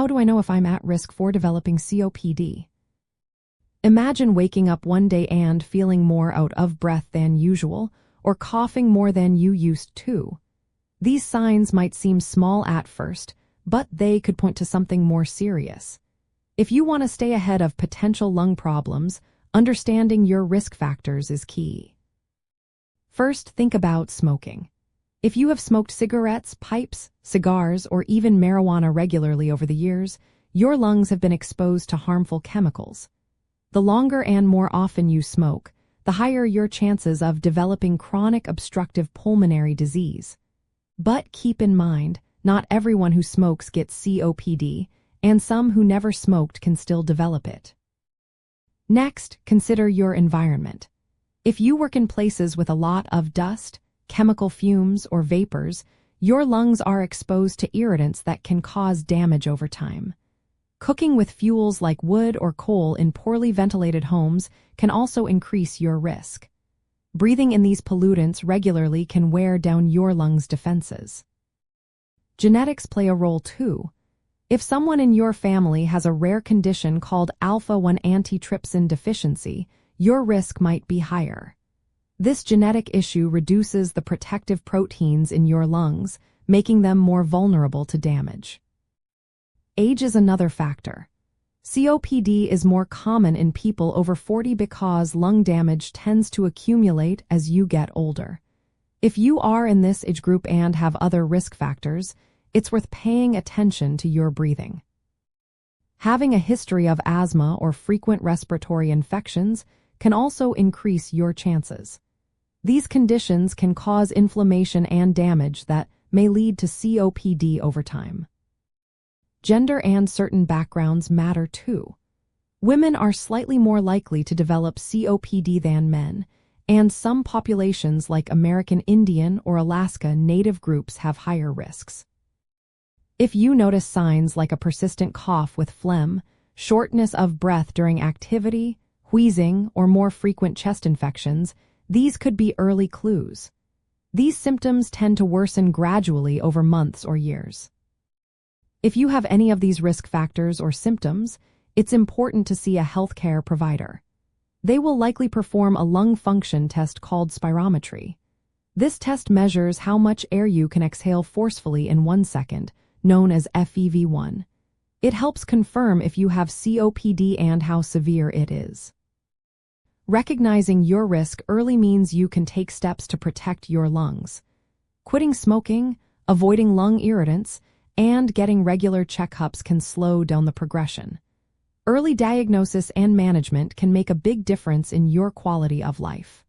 How do I know if I'm at risk for developing COPD? Imagine waking up one day and feeling more out of breath than usual, or coughing more than you used to. These signs might seem small at first, but they could point to something more serious. If you want to stay ahead of potential lung problems, understanding your risk factors is key. First, think about smoking. If you have smoked cigarettes, pipes, cigars, or even marijuana regularly over the years, your lungs have been exposed to harmful chemicals. The longer and more often you smoke, the higher your chances of developing chronic obstructive pulmonary disease. But keep in mind, not everyone who smokes gets COPD, and some who never smoked can still develop it. Next, consider your environment. If you work in places with a lot of dust, chemical fumes, or vapors, your lungs are exposed to irritants that can cause damage over time. Cooking with fuels like wood or coal in poorly ventilated homes can also increase your risk. Breathing in these pollutants regularly can wear down your lungs' defenses. Genetics play a role too. If someone in your family has a rare condition called alpha-1 antitrypsin deficiency, your risk might be higher. This genetic issue reduces the protective proteins in your lungs, making them more vulnerable to damage. Age is another factor. COPD is more common in people over 40 because lung damage tends to accumulate as you get older. If you are in this age group and have other risk factors, it's worth paying attention to your breathing. Having a history of asthma or frequent respiratory infections can also increase your chances. These conditions can cause inflammation and damage that may lead to COPD over time. Gender and certain backgrounds matter too. Women are slightly more likely to develop COPD than men, and some populations like American Indian or Alaska Native groups have higher risks. If you notice signs like a persistent cough with phlegm, shortness of breath during activity, wheezing, or more frequent chest infections, these could be early clues. These symptoms tend to worsen gradually over months or years. If you have any of these risk factors or symptoms, it's important to see a healthcare provider. They will likely perform a lung function test called spirometry. This test measures how much air you can exhale forcefully in 1 second, known as FEV1. It helps confirm if you have COPD and how severe it is. Recognizing your risk early means you can take steps to protect your lungs. Quitting smoking, avoiding lung irritants, and getting regular checkups can slow down the progression. Early diagnosis and management can make a big difference in your quality of life.